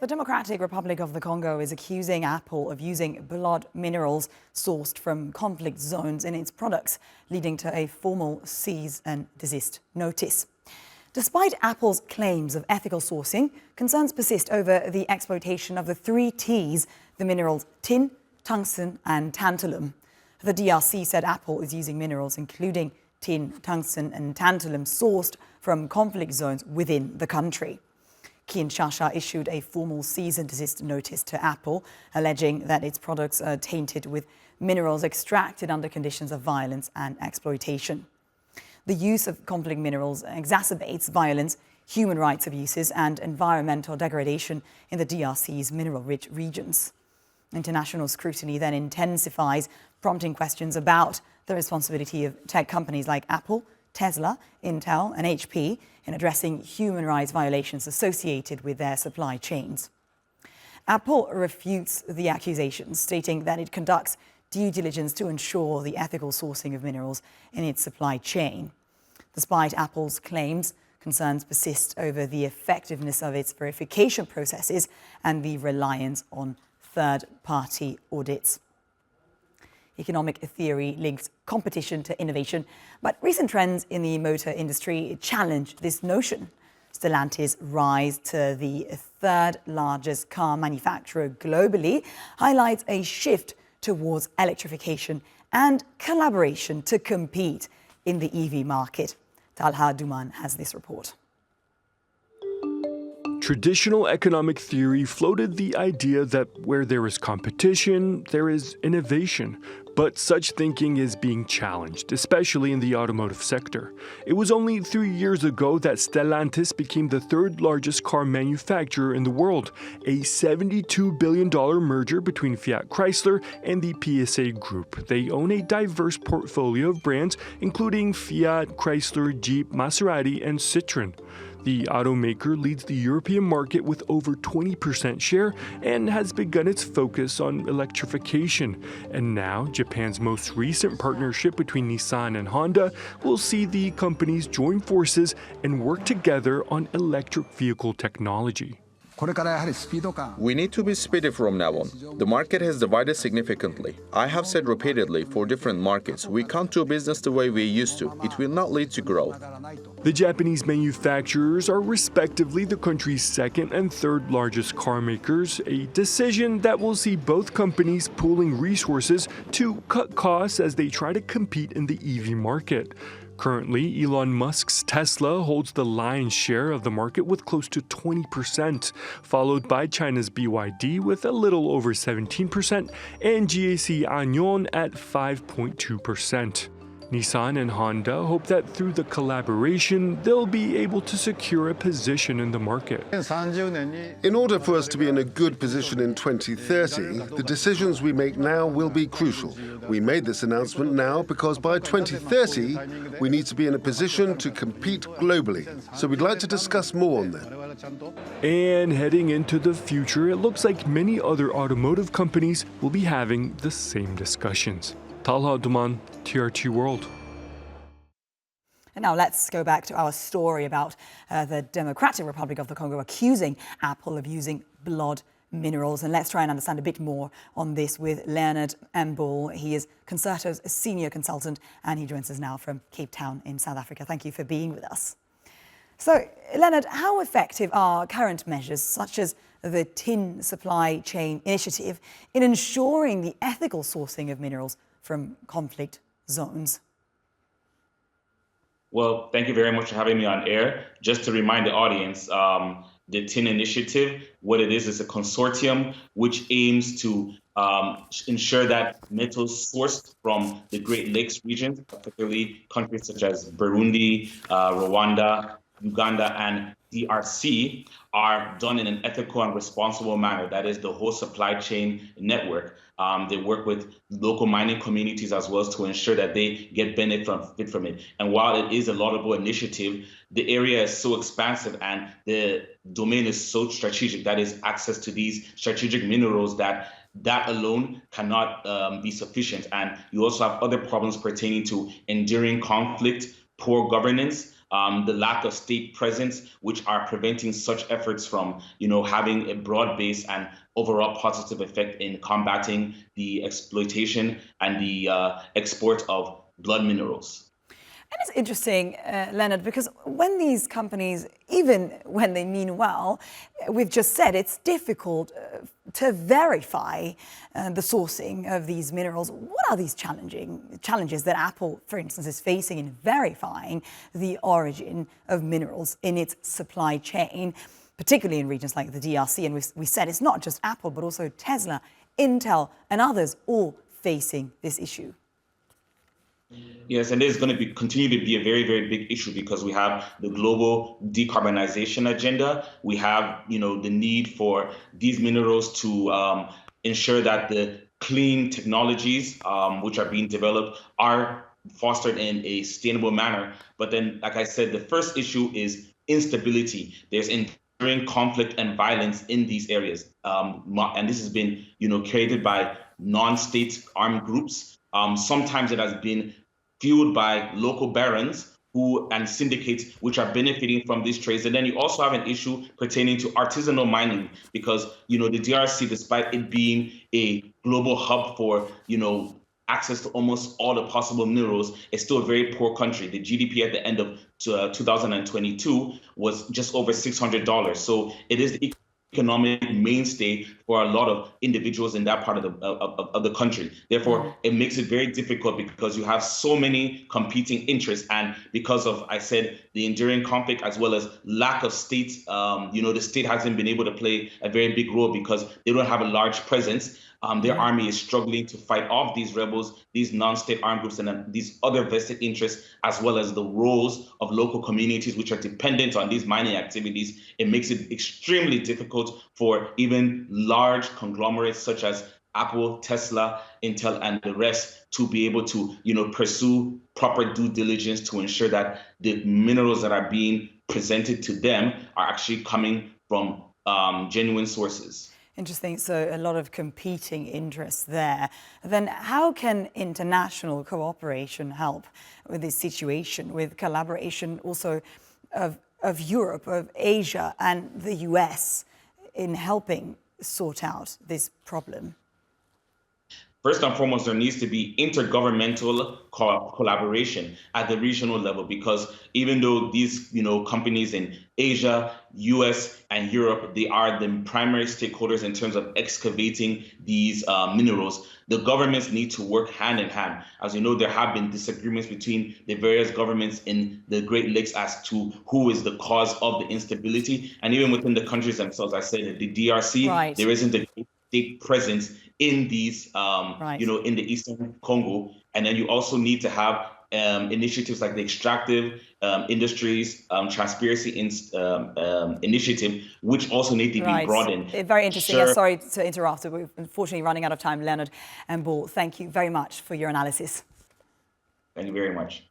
Democratic Republic of the Congo is accusing Apple of using blood minerals sourced from conflict zones in its products, leading to a formal cease and desist notice. Despite Apple's claims of ethical sourcing, concerns persist over the exploitation of the three T's, the minerals tin, tungsten and tantalum. The DRC said Apple is using minerals including tin, tungsten and tantalum sourced from conflict zones within the country. Kinshasa issued a formal cease and desist notice to Apple, alleging that its products are tainted with minerals extracted under conditions of violence and exploitation. The use of conflict minerals exacerbates violence, human rights abuses and environmental degradation in the DRC's mineral-rich regions. International scrutiny then intensifies, prompting questions about the responsibility of tech companies like Apple, Tesla, Intel and HP in addressing human rights violations associated with their supply chains. Apple refutes the accusations, stating that it conducts due diligence to ensure the ethical sourcing of minerals in its supply chain. Despite Apple's claims, concerns persist over the effectiveness of its verification processes and the reliance on third-party audits. Economic theory links competition to innovation, but recent trends in the motor industry challenge this notion. Stellantis' rise to the third largest car manufacturer globally highlights a shift towards electrification and collaboration to compete in the EV market. Talha Duman has this report. Traditional economic theory floated the idea that where there is competition, there is innovation. But such thinking is being challenged, especially in the automotive sector. It was only 3 years ago that Stellantis became the third largest car manufacturer in the world, a $72 billion merger between Fiat Chrysler and the PSA Group. They own a diverse portfolio of brands, including Fiat, Chrysler, Jeep, Maserati, and Citroën. The automaker leads the European market with over 20% share and has begun its focus on electrification. And now, Japan's most recent partnership between Nissan and Honda will see the companies join forces and work together on electric vehicle technology. We need to be speedy from now on. The market has divided significantly. I have said repeatedly, for different markets, we can't do business the way we used to. It will not lead to growth. The Japanese manufacturers are respectively the country's second and third largest car makers, a decision that will see both companies pooling resources to cut costs as they try to compete in the EV market. Currently, Elon Musk's Tesla holds the lion's share of the market with close to 20%, followed by China's BYD with a little over 17% and GAC Anyong at 5.2%. Nissan and Honda hope that through the collaboration, they'll be able to secure a position in the market. In order for us to be in a good position in 2030, the decisions we make now will be crucial. We made this announcement now because by 2030, we need to be in a position to compete globally. So we'd like to discuss more on that. And heading into the future, it looks like many other automotive companies will be having the same discussions. Talha Duman, TRT World. And now let's go back to our story about the Democratic Republic of the Congo accusing Apple of using blood minerals. And let's try and understand a bit more on this with Leonard Mbul. He is Concerto's senior consultant and he joins us now from Cape Town in South Africa. Thank you for being with us. So, Leonard, how effective are current measures such as the Tin Supply Chain Initiative in ensuring the ethical sourcing of minerals from conflict zones? Well, thank you very much for having me on air. Just to remind the audience, the TIN Initiative, what it is a consortium which aims to ensure that metals sourced from the Great Lakes region, particularly countries such as Burundi, Rwanda, Uganda, and DRC, are done in an ethical and responsible manner. That is the whole supply chain network. They work with local mining communities as well as to ensure that they get benefit from it. And while it is a laudable initiative, the area is so expansive and the domain is so strategic, that is access to these strategic minerals that alone cannot be sufficient. And you also have other problems pertaining to enduring conflict, poor governance, the lack of state presence, which are preventing such efforts from, having a broad-based and overall positive effect in combating the exploitation and the export of blood minerals. And it's interesting, Leonard, because when these companies, even when they mean well, we've just said it's difficult to verify the sourcing of these minerals. What are these challenges that Apple, for instance, is facing in verifying the origin of minerals in its supply chain, particularly in regions like the DRC? And we said it's not just Apple, but also Tesla, Intel, and others all facing this issue. Yes, and it's going to continue to be a very, very big issue because we have the global decarbonization agenda. We have, the need for these minerals to ensure that the clean technologies which are being developed are fostered in a sustainable manner. But then, like I said, the first issue is instability. There's enduring conflict and violence in these areas. And this has been, created by non-state armed groups. Sometimes it has been fueled by local barons and syndicates which are benefiting from these trades. And then you also have an issue pertaining to artisanal mining because, the DRC, despite it being a global hub for, access to almost all the possible minerals, is still a very poor country. The GDP at the end of 2022 was just over $600. So it is the economic mainstay for a lot of individuals in that part of the country. Therefore, it makes it very difficult because you have so many competing interests, and because of, I said, the enduring conflict as well as lack of states, the state hasn't been able to play a very big role because they don't have a large presence. Their army is struggling to fight off these rebels, these non-state armed groups, and these other vested interests, as well as the roles of local communities which are dependent on these mining activities. It makes it extremely difficult for even large conglomerates such as Apple, Tesla, Intel, and the rest to be able to, pursue proper due diligence to ensure that the minerals that are being presented to them are actually coming from genuine sources. Interesting. So a lot of competing interests there. Then how can international cooperation help with this situation, with collaboration also of Europe, of Asia, and the US in helping sort out this problem? First and foremost, there needs to be intergovernmental collaboration at the regional level, because even though these, companies in Asia, US, and Europe, they are the primary stakeholders in terms of excavating these minerals, the governments need to work hand in hand. As you know, there have been disagreements between the various governments in the Great Lakes as to who is the cause of the instability. And even within the countries themselves, I said the DRC, there isn't a state presence in these, in the Eastern Congo. And then you also need to have initiatives like the extractive industries transparency initiative, which also need to be broadened. Very interesting. Sure. Sorry to interrupt. We're unfortunately running out of time. Leonard and Bull, thank you very much for your analysis. Thank you very much.